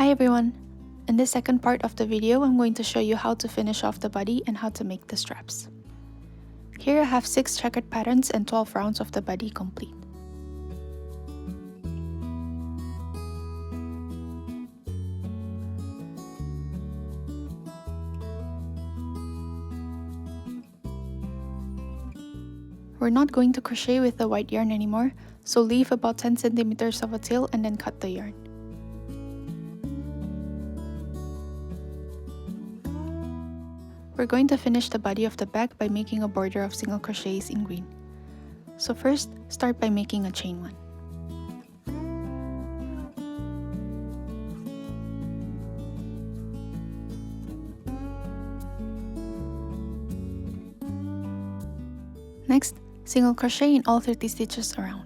Hi everyone! In this second part of the video, I'm going to show you how to finish off the body and how to make the straps. Here I have 6 checkered patterns and 12 rounds of the body complete. We're not going to crochet with the white yarn anymore, so leave about 10 centimeters of a tail and then cut the yarn. We're going to finish the body of the back by making a border of single crochets in green. So first, start by making a chain 1. Next, single crochet in all 30 stitches around.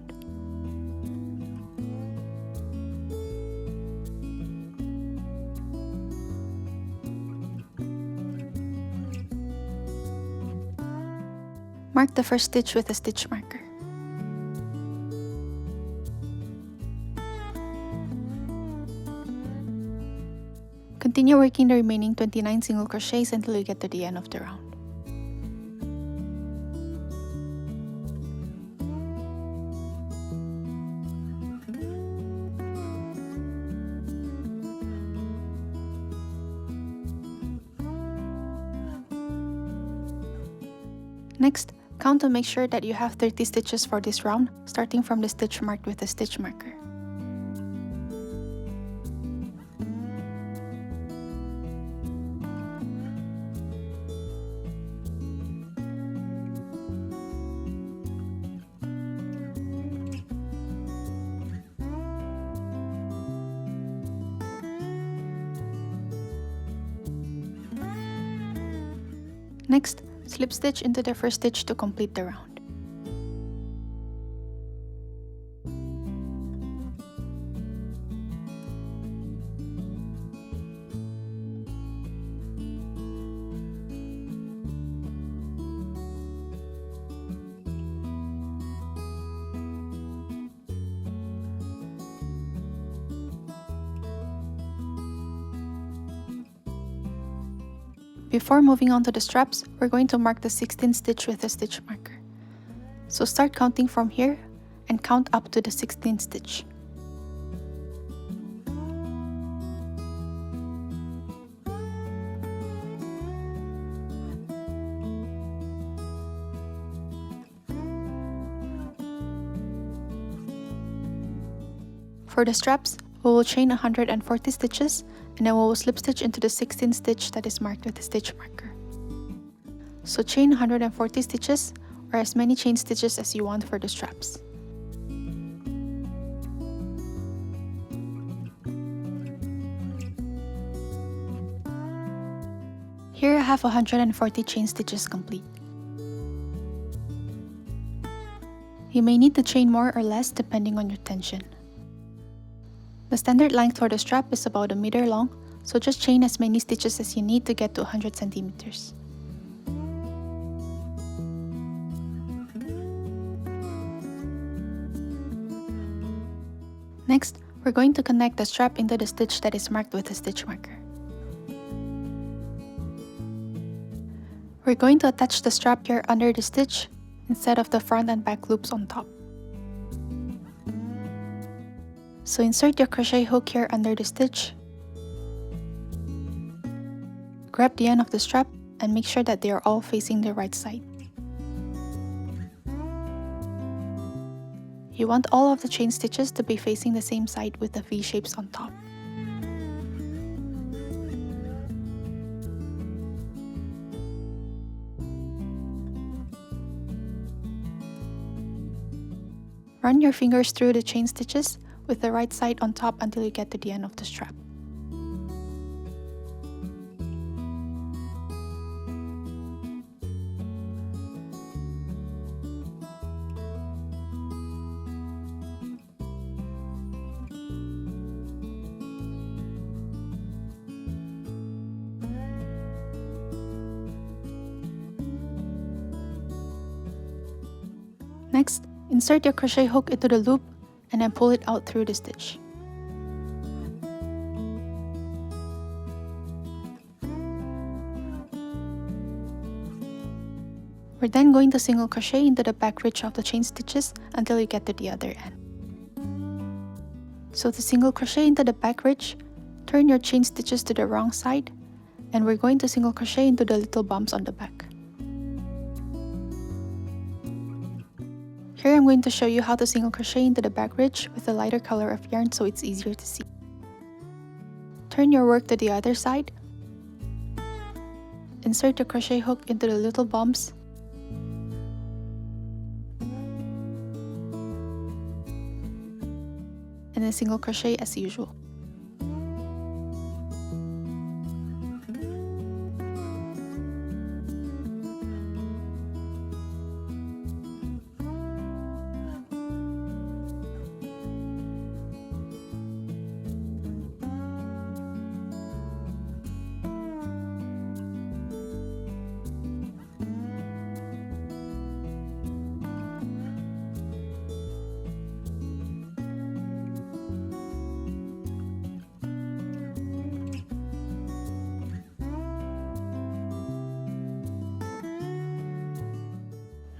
Mark the first stitch with a stitch marker. Continue working the remaining 29 single crochets until you get to the end of the round. Next, count to make sure that you have 30 stitches for this round, starting from the stitch marked with a stitch marker. Next, slip stitch into the first stitch to complete the round. Before moving on to the straps, we're going to mark the 16th stitch with a stitch marker. So start counting from here and count up to the 16th stitch. For the straps, we will chain 140 stitches and then we will slip stitch into the 16th stitch that is marked with a stitch marker. So chain 140 stitches or as many chain stitches as you want for the straps. Here I have 140 chain stitches complete. You may need to chain more or less depending on your tension. The standard length for the strap is about 1 meter long, so just chain as many stitches as you need to get to 100 centimeters. Next, we're going to connect the strap into the stitch that is marked with a stitch marker. We're going to attach the strap here under the stitch instead of the front and back loops on top. So insert your crochet hook here under the stitch. Grab the end of the strap and make sure that they are all facing the right side. You want all of the chain stitches to be facing the same side with the V shapes on top. Run your fingers through the chain stitches with the right side on top until you get to the end of the strap. Next, insert your crochet hook into the loop and then pull it out through the stitch. We're then going to single crochet into the back ridge of the chain stitches until you get to the other end. So to single crochet into the back ridge, turn your chain stitches to the wrong side, and we're going to single crochet into the little bumps on the back. Here I'm going to show you how to single crochet into the back ridge with a lighter color of yarn so it's easier to see. Turn your work to the other side. Insert the crochet hook into the little bumps. And then single crochet as usual.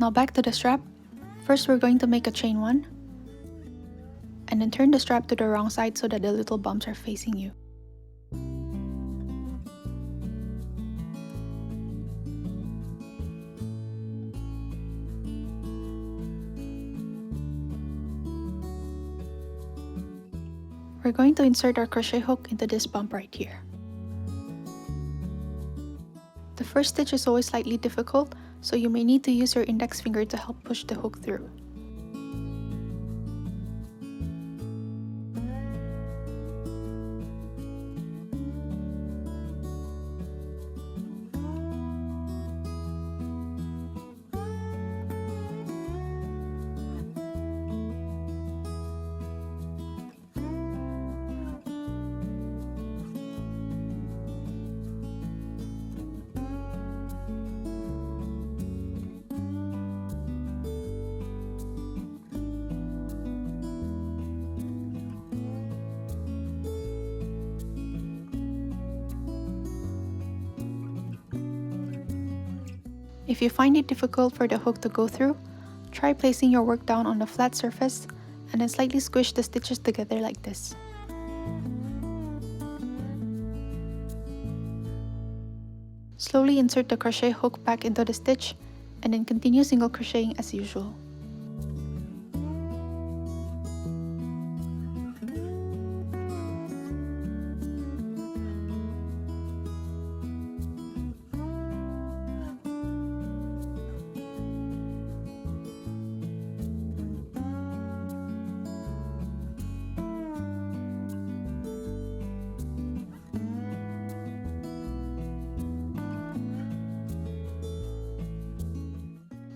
Now back to the strap. First we're going to make a chain 1, and then turn the strap to the wrong side so that the little bumps are facing you. We're going to insert our crochet hook into this bump right here. The first stitch is always slightly difficult, so you may need to use your index finger to help push the hook through. If you find it difficult for the hook to go through, try placing your work down on a flat surface and then slightly squish the stitches together like this. Slowly insert the crochet hook back into the stitch and then continue single crocheting as usual.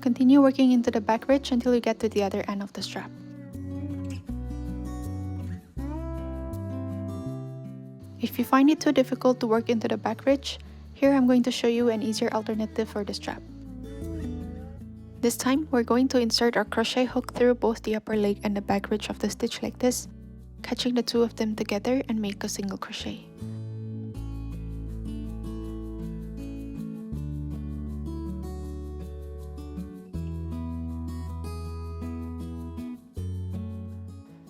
Continue working into the back ridge until you get to the other end of the strap. If you find it too difficult to work into the back ridge, here I'm going to show you an easier alternative for the strap. This time, we're going to insert our crochet hook through both the upper leg and the back ridge of the stitch like this, catching the two of them together and make a single crochet.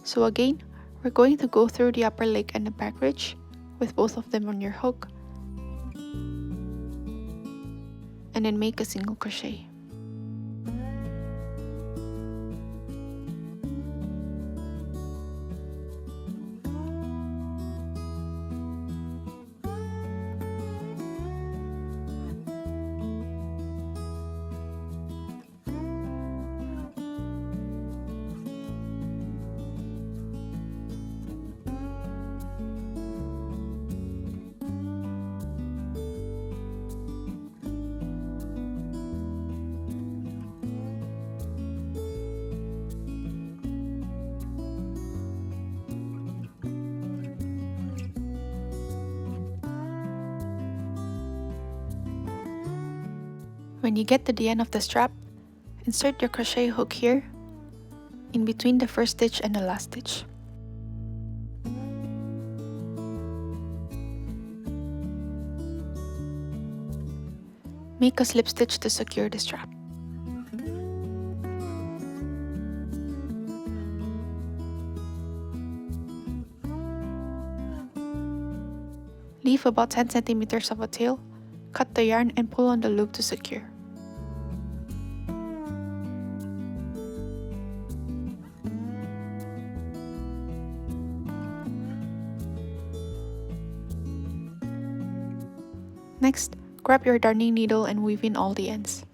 So again, we're going to go through the upper leg and the back ridge with both of them on your hook, and then make a single crochet. When you get to the end of the strap, insert your crochet hook here, in between the first stitch and the last stitch. Make a slip stitch to secure the strap. Leave about 10 centimeters of a tail, cut the yarn and pull on the loop to secure. Next, grab your darning needle and weave in all the ends.